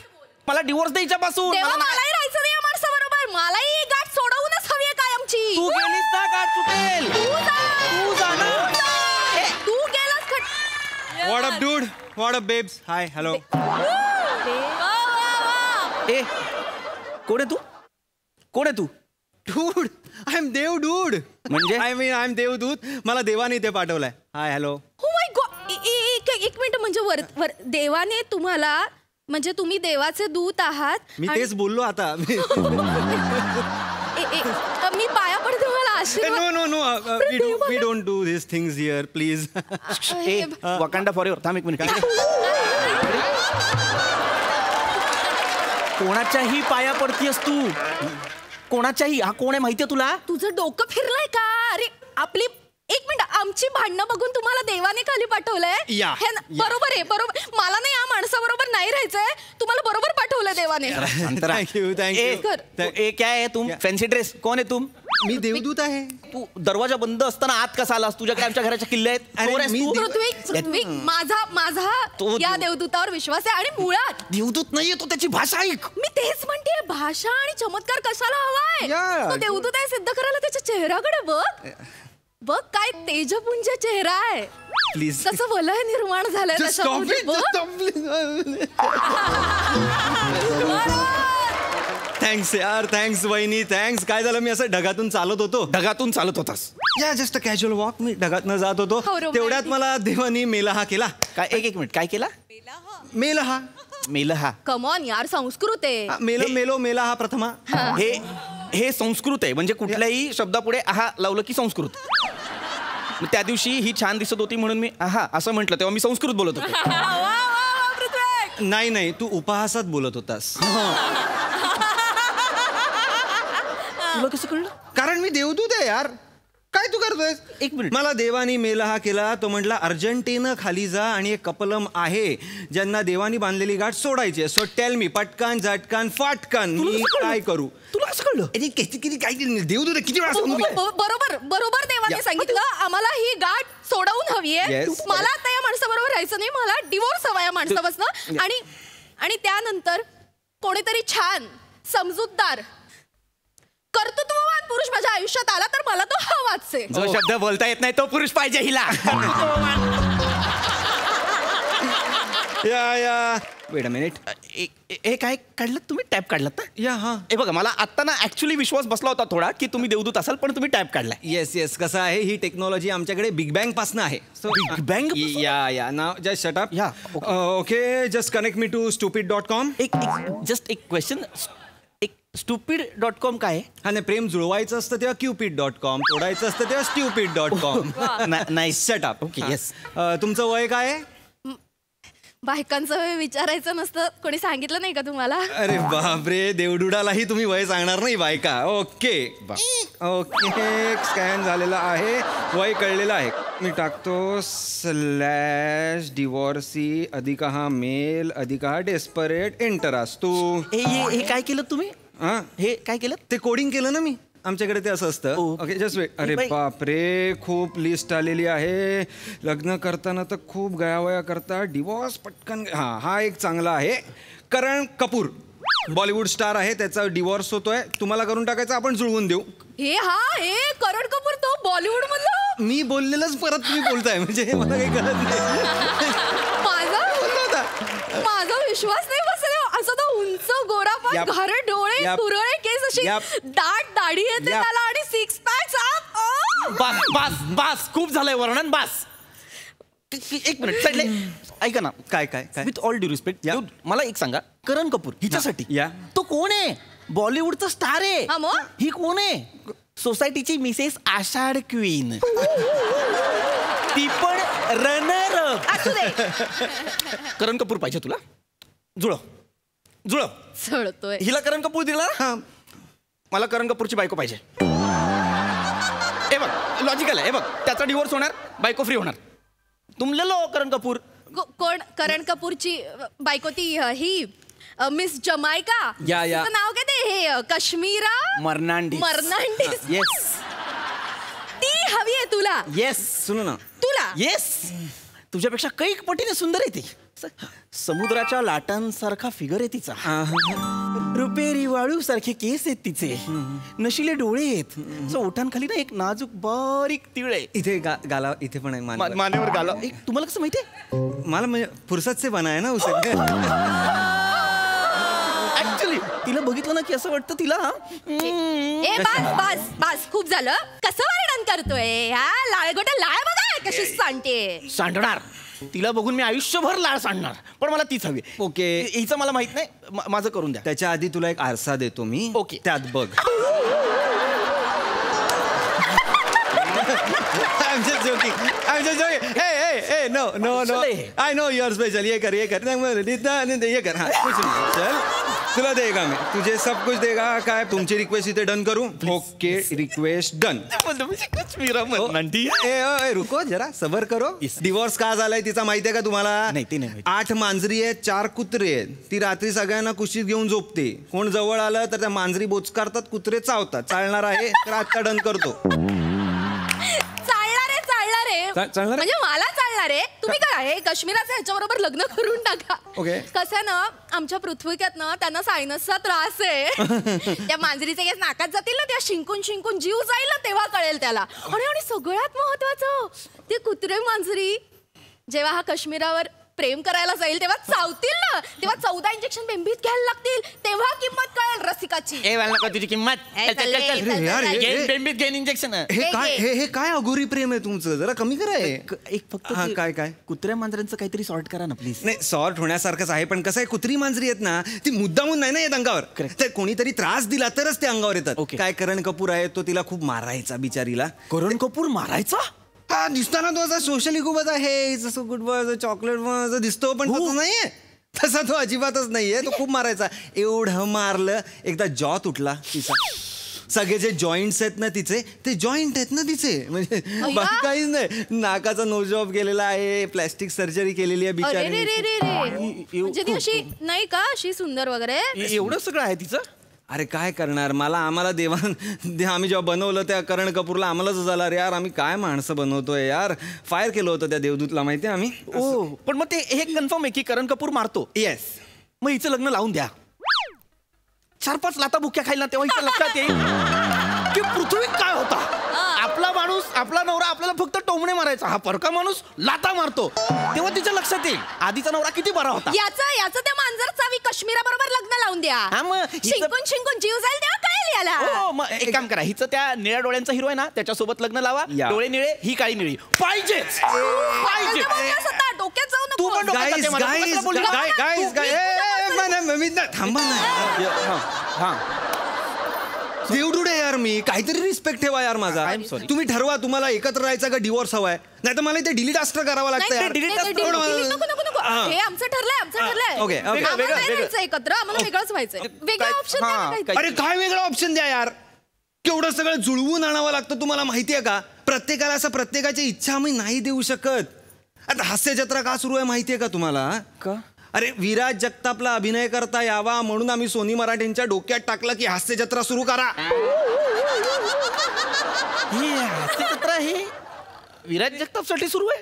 मला डिवोर्स द्यायच्या पासून. मलाही राहायचं नाही माणसाबरोबर. मलाही ही गाठ सोडवूनच हवी आहे कायमची. तू गेलीस ना गाठ सुटेल. तू जा ना. तू गेलास खट. What up, dude? What up, babes? Hi, hello. ए कोण आहे तू? कोण आहे तू? Dude, I'm Dev, dude. म्हणजे? I mean, I'm देवदूत. मला देवाने इथे पाठवलंय. हाय, हॅलो. Oh my God. एक मिनिट, म्हणजे वर देवाने तुम्हाला, म्हणजे तुम्ही देवाचे दूत आहात. मी तेच बोललो आता. मी पाया पडते, मला आशीर्वाद. No. We don't do these things here, please. A Wakanda forever. थांब एक मिनिट. कोणाच्याही पाया पडतीयस तू? कोणाच्याही? हा कोण आहे माहितीये तुला? तुझं डोकं फिरलंय का? अरे आपली, एक मिनिट, आमची भांडणं बघून तुम्हाला देवाने खाली पाठवलंय? या. बरोबर आहे, बरोबर. मला नाही या माणसाबरोबर नाही राहायचंय. तुम्हाला बरोबर पाठवलंय देवाने. Thank you. ए क्या आहे तुम? Fancy dress. कोण आहे तुम? मी देवदूत आहे. तू दरवाजा बंद असताना आत कसा आलास? तुझ्याकडे आमच्या घराच्या किल्ले आहेत. चोर आहेस तू? पृथ्वी, माझा या देवदूतावर विश्वास आहे. आणि मुळात देवदूत नाहीये तो, त्याची भाषा ऐक. मी तेच म्हणते, भाषा आणि चमत्कार कशाला हवाय? तो देवदूत आहे सिद्ध करायला. त्याच्या चेहऱ्याकडे बघ. बघ काय तेजपुंज चेहरा आहे. प्लीज. कसं वलय निर्माण झालंय त्याच्यामध्ये बघ. थँक्स यार, थँक्स वहिनी, थँक्स. काय झालं, मी असं ढगातून चालत होतो. ढगातून चालत होतास? या जस्ट अ कॅज्युअल वॉक. मी ढगातनं जात होतो. तेवढ्यात मला देवानी मेलहा केला. काय? एक मिनिट, काय केला? मेलहा. मेलहा. कम ऑन यार, संस्कृत आहे. मेलो मेलहा प्रथमा. हे संस्कृत आहे. म्हणजे कुठल्याही शब्दापुढे आहा लावलं की संस्कृत. त्या दिवशी ही छान दिसत होती म्हणून मी आहा असं म्हटलं, तेव्हा मी संस्कृत बोलत होतो. नाही, तू उपहासात बोलत होतास. तुला कसं कळलं? कारण मी देवदूत आहे यार. काय तू करतोय? एक मिनिट. मला देवानी मेलहा केला. तो म्हटला अर्जंटीनं खाली जा आणि एक कपलम आहे ज्यांना देवानी बांधलेली गाठ सोडायची. सो टेल मी, पटकन झटकन फाटकन मी काय करू? तुला असं कळलं? काय देवदूत किती वेळा सांगू? बरोबर देवाने सांगितलं आम्हाला ही गाठ सोडवून हवी आहे. मला आता या माणसाबरोबर राहायचं नाही. मला डिवोर्स हवा या माणसापासून. आणि त्यानंतर कोणीतरी छान समजूतदार कर्तृत्ववान पुरुष माझ्या आयुष्यात आला तर मला तो हवाच आहे. जो शब्द बोलता येत नाही तो पुरुष पाहिजे हिला. या वेट अ मिनिट. हे काय काढलं तुम्ही? टॅप काढलात ना? या. हा. हे बघा, मला आता ना ऍक्च्युली विश्वास बसला होता थोडा की तुम्ही देवदूत असाल, पण तुम्ही टॅप काढलाय. येस. कसं आहे, ही टेक्नॉलॉजी आमच्याकडे बिग बँग पासून आहे. Big bang? या नाव जस्ट शट अप. या. Okay, just connect me to stupid.com. Just एक क्वेश्चन. stupid.com काय? हा नाही, प्रेम जुळवायचं असतं तेव्हा cupid.com, तोडायचं असतं तेव्हा stupid.com. नाही, शट अप. ओके. येस. तुमचं वय काय आहे? बायकांचं वय विचारायचं नसतं. कोणी सांगितलं नाही का तुम्हाला? अरे बापरे, देवडुडालाही तुम्ही वय सांगणार नाही बायका. ओके. स्कॅन झालेला आहे, वय कळलेलं आहे. मी टाकतो /डिवॉर्सी अधिकहा मेल अधिकहा डेस्परेट एंटर असतो. हे काय केलं तुम्ही? हा, हे काय केलं? ते कोडिंग केलं ना मी. आमच्याकडे ते असं असतं. Okay just wait. अरे बापरे, खूप लिस्ट आलेली आहे. लग्न करताना तर खूप गयावया करता. डिवॉर्स पटकन. हा एक चांगला आहे. करण कपूर बॉलिवूड स्टार आहे, त्याचा डिवॉर्स होतोय. तुम्हाला करून टाकायचं, आपण जुळवून देऊ. हे करण कपूर तो बॉलिवूड मधला. मी बोललेलंच परत तुम्ही बोलताय, म्हणजे मला काही कळत नाही. माझा विश्वास नाही बसला. असं तो उंच गोरा पण घारे डोळे कुरळे केस अशी दाट दाढी येते त्याला आणि सिक्स पॅक्स. बस खूप झालंय वर्णन. बस एक मिनिट साईडला ऐका ना. काय विथ ऑल ड्यू रिस्पेक्ट मला एक सांगा, करण कपूर हिच्यासाठी तो कोण आहे? बॉलिवूडचा स्टार आहे. ही कोण आहे? सोसायटीची मिसेस आषाढ क्वीन. ती पण रनर. करण कपूर पाहिजे तुला? जुळव चढतोय. हिला करण कपूर दिला. मला करण कपूरची बायको पाहिजे. हे बघ लॉजिकल आहे. हे बघ त्याचा डिवोर्स होणार, बायको फ्री होणार. तुमले लो करण कपूर. कोण करण कपूरची बायको? ती ही मिस जमायका. नाव काय ते? हे काश्मीरा मर्नांडिस. येस ती हवी आहे तुला. येस सुनो ना. तुला येस तुझ्यापेक्षा कैक पटीने सुंदर आहे ती. समुद्राच्या लाटांसारखा फिगर आहे तिचा. रुपेरी वाळू सारखे केस आहेत तिचे. नशिले डोळे आहेत. ओठांखाली ना एक नाजूक बारीक तिळ आहे. इथे गाला इथे पण आहे. मानेवर गाला. तुम्हाला कसं माहितीये? मला म्हणजे फुरसत से बना आहे ना उसे. ऍक्च्युली तिला बघितलं ना की असं वाटतं तिला. बस खूप झालं. कसं वर्णन करतोय? लाळगोट्या लाळ बघा कशी सांडते. सांडणार. तिला बघून मी आयुष्यभर लाळ सांडणार. पण मला तीच हवी. ओके हिचं मला माहित नाही. माझं करून द्या. त्याच्या आधी तुला एक आरसा देतो मी. ओके त्यात बघ. I'm just joking. Hey, no. I know you're special. ये कर. ये कर. चल तुला देगा मी. तुझे सब कुछ देगा. काय तुमची रिक्वेस्ट इथे डन करू? Okay request done. रुको जरा सबर करो. डिवोर्स का झालाय तिचा माहितीये का तुम्हाला? नाही ते नाही. 8 मांजरी आहेत, 4 कुत्रे आहेत. ती रात्री सगळ्यांना कुशीत घेऊन झोपते. कोण जवळ आलं तर त्या मांजरी बोचकारतात, कुत्रे चावतात. चालणार आहे तर आता डन करतो. म्हणजे मला चालणार आहे. तुम्ही करा हे काश्मीराचं ह्याच्याबरोबर लग्न करून टाका. कसं ना आमच्या पृथ्वीक्यात ना त्यांना सायनसचा त्रास आहे. त्या मांजरीचे केस नाकात जातील ना, त्या शिंकून जीव जाईल ना, तेव्हा कळेल त्याला. आणि सगळ्यात महत्वाचं ते कुत्रे मांजरी जेव्हा हा काश्मीरावर प्रेम करायला जाईल तेव्हा चावतील ना, तेव्हा 14 इंजेक्शन बेंबीत घ्यायला लागतील. तेव्हा किंमत कळेल रसिकाची. तुझी किंमत बेंबीत घेईन इंजेक्शन. हे काय अघोरी प्रेम आहे तुमचं? जरा कमी करा. एक फक्त काय कुत्र्या मांजरांचं काहीतरी सॉर्ट करा ना प्लीज. नाही सॉर्ट होण्यासारखंच आहे, पण कसं आहे कुत्री मांजरी आहेत ना, ती मुद्दामून नाही ना येत अंगावर. तर कोणीतरी त्रास दिला तरच ते अंगावर येतात. काय करण कपूर आहे तो तिला खूप मारायचा बिचारीला. करण कपूर मारायचा? हा दिसताना तो असा सोशली खूपच आहे. जसं गुड बॉय चॉकलेट बॉय दिसतो, पण तसं नाहीये. तसा तो अजिबातच नाहीये. तो खूप मारायचा. एवढं मारलं एकदा जॉ तुटला तिचा. सगळे जे जॉईंट्स आहेत ना तिचे, ते जॉईंट आहेत ना तिचे. म्हणजे बाकी काहीच नाही. नाकाचा नो जॉब केलेला आहे, प्लॅस्टिक सर्जरी केलेली आहे बिचारी. म्हणजे ती अशी नाही का अशी सुंदर वगैरे एवढं सगळं आहे तिचं. अरे काय करणार. आम्हाला आम्ही जेव्हा बनवलं त्या करण कपूरला आम्हालाच झाला रे यार, आम्ही काय माणसं बनवतोय यार. फायर केलं होतं त्या देवदूतला माहिती आहे आम्ही. पण मग ते हे कन्फर्म आहे की करण कपूर मारतो? येस. मग हिचं लग्न लावून द्या. 4-5 लाता बुक्या खायला तेव्हा हिच्या लक्षात येईल की पृथ्वीत काय होता. आपला माणूस आपला नवरा आपल्याला फक्त टोमणे मारायचा, हा परका माणूस लाता मारतो. तेव्हा तिच्या लक्षात येईल आधीचा नवरा किती बरा होता. याचं त्या मांजरचा काश्मीरा बरोबर लग्न लावून द्या. शिंकून जीव जाईल तेव्हा कळेल याला. मग एक काम करा, हिचं त्या निळ्या डोळ्यांचा हिरो आहे ना त्याच्यासोबत लग्न लावा. डोळे निळे ही काळी निळी पाहिजे. डोक्यात जाऊ नको. थांबा ना देवडुडे यार. मी काहीतरी रिस्पेक्ट ठेवा यार माझा. तुम्ही ठरवा तुम्हाला एकत्र राहायचं का डिवोर्स हवाय, नाही तर मला इथे डिलीट आस्टर करावं लागतं. हे आमचं ठरलंय. ओके एकत्र आम्हाला वेगळंच व्हायचंय. वेगळं ऑप्शन. अरे काय वेगळा ऑप्शन द्या यार. केवढं सगळं जुळवून आणावं लागतं तुम्हाला माहितीये का? प्रत्येकाला असं प्रत्येकाची इच्छा आम्ही नाही देऊ शकत. आता हास्य जत्रा का सुरू आहे माहितीये का तुम्हाला? का? अरे विराज जगतापला अभिनय करता यावा म्हणून आम्ही सोनी मराठेंच्या डोक्यात टाकलं की हास्य जत्रा सुरू करा. ही हास्य जत्रा ही विराज जगतापसाठी सुरू आहे?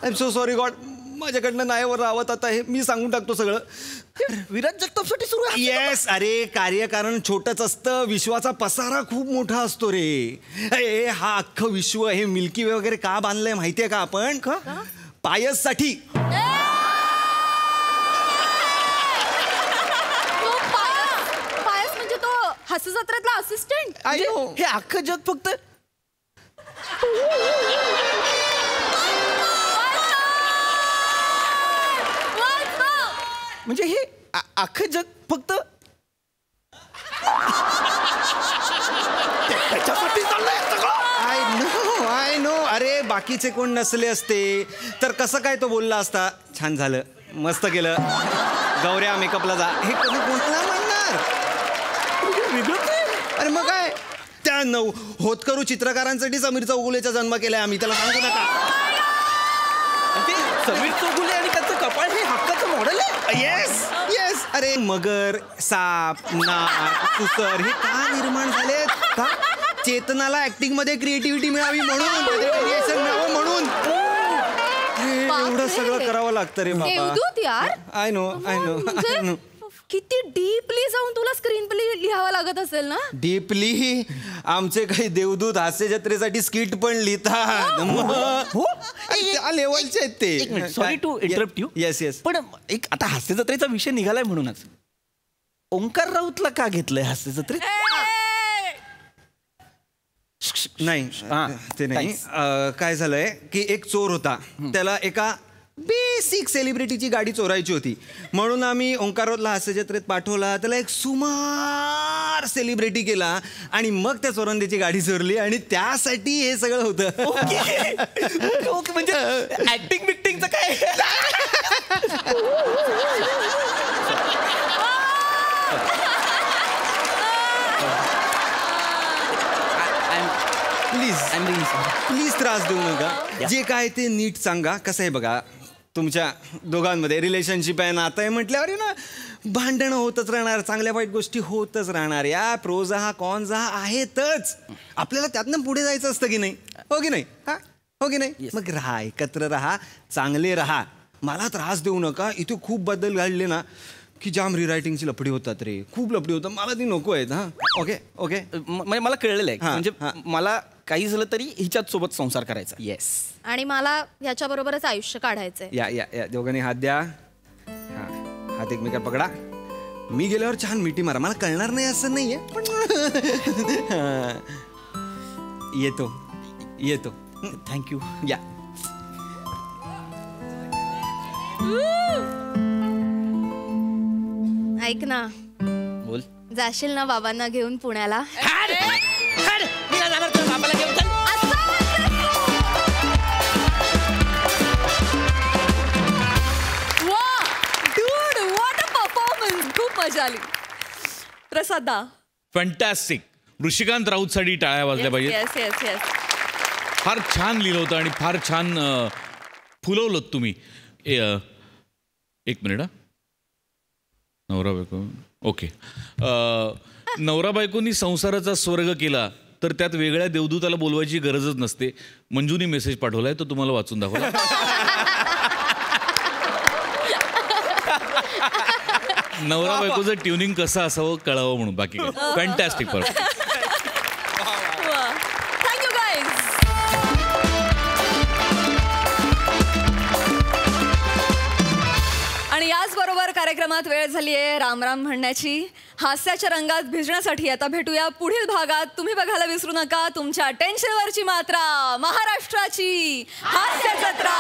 I am so sorry God, माझ्याकडनं नाही रावत आता हे मी सांगून टाकतो सगळं. विराज जगतापसाठी सुरू आहे? येस, अरे कार्यकारण छोटंच असतं, विश्वाचा पसारा खूप मोठा असतो रे. हा अख्खं विश्व हे मिल्की वे वगैरे का बांधलंय माहितीये का आपण? पायससाठी. पायस म्हणजे तो हास्य जत्रेतला असिस्टंट. हे अख्खं जग फक्त म्हणजे हे अख्खं जग फक्त त्याच्यासाठी चाललंय सगळं. I know. अरे बाकीचे कोण नसले असते तर कसं काय तो बोलला असता, छान झालं, मस्त केलं, गौऱ्या मेकअपला जा, हे कधी कोणाला म्हणणार? अरे मग काय, त्या होतकरू चित्रकारांसाठी समीर चौगुलेचा जन्म केलाय आम्ही, त्याला सांगू नका. समीर चौगुले आणि त्याचं कपाळ हे हक्काचं मॉडेल आहे. Yes yes. अरे मगर, साप, नाग, कुसर हे का निर्माण झालेत? का? चेतनाला ऍक्टिंग मध्ये क्रिएटिव्हिटी मिळावी म्हणून, व्हेरिएशन मिळावं म्हणून. एवढं सगळं करावं लागतं रे बाबा. देवदूत यार. I know I know I know. किती डीपली जाऊन तुला स्क्रीन प्ले लिहावं लागत असेल ना? डीपली? आमचे काही देवदूत हास्य जत्रेसाठी स्किट पण लिहितात. त्या लेवलचे आहेत ते. Sorry to interrupt you. Yes yes. पण एक आता हास्य जत्रेचा विषय निघालाय म्हणूनच ओंकार राऊतला का घेतलंय हास्य जत्रेत? नाही ते नाही. काय झालंय की एक चोर होता, त्याला एका बेसिक सेलिब्रिटीची गाडी चोरायची होती, म्हणून आम्ही ओंकार राऊतला हास्य जत्रेत पाठवला, त्याला एक सुमार सेलिब्रिटी केला आणि मग त्या चोरंदीची गाडी चोरली आणि त्यासाठी हे सगळं होतं. ओके म्हणजे ऍक्टिंग बिक्टिंगचं काय? प्लीज त्रास देऊ नका. जे काय ते नीट सांगा. कसं आहे बघा, तुमच्या दोघांमध्ये रिलेशनशिप आहे, नातं आहे म्हटल्यावर ना भांडणं होतच राहणार, चांगल्या वाईट गोष्टी होतच राहणार. या प्रोजा हा कॉन्जा आहेतच. आपल्याला त्यातनं पुढे जायचं असतं की नाही? हो की नाही? हा हो की नाही? मग राहा, एकत्र राहा, चांगले राहा. मला त्रास देऊ नका. इथे खूप बदल घडले ना की जाम रिरायटिंगची लफडी होतात रे, खूप लफडी होतात. मला ती नको आहेत. हां ओके ओके. म्हणजे मला कळलेलं आहे, म्हणजे मला काही झालं तरी हिच्याच सोबत संसार करायचा. येस. आणि मला ह्याच्या बरोबरच आयुष्य काढायचंय. या या या दोघांनी हात द्या. हां हात एकमेकात पकडा. मी गेल्यावर छान मिठी मारा. मला कळणार नाही असं नाहीये, पण येतो येतो. थँक्यू. या. ऐक ना, बोल. जाशील ना बाबांना घेऊन पुण्याला? खूप मजा आली. प्रसादा फॅन्टॅस्टिक. ऋषिकांत राऊतसाठी टाळ्या वाजल्या पाहिजे. Yes yes yes. फार छान लिहिलं होतं आणि फार छान फुलवलं तुम्ही. एक मिनिट. नवरा बायको ओके. नवरा बायकोनी संसाराचा स्वर्ग केला तर त्यात वेगळ्या देवदूताला बोलवायची गरजच नसते. मंजूनी मेसेज पाठवलाय, तो तुम्हाला वाचून दाखवला. नवरा बायकोचं ट्युनिंग कसं असावं कळावं म्हणून. बाकी काय फॅन्टॅस्टिक. परफेक्ट. Thank you guys. आणि याचबरोबर कार्यक्रमात वेळ झाली आहे राम राम म्हणण्याची. हास्याच्या रंगात भिजण्यासाठी आता भेटूया पुढील भागात. तुम्ही बघायला विसरू नका तुमच्या टेन्शनवरची मात्रा, महाराष्ट्राची हास्य जत्रा.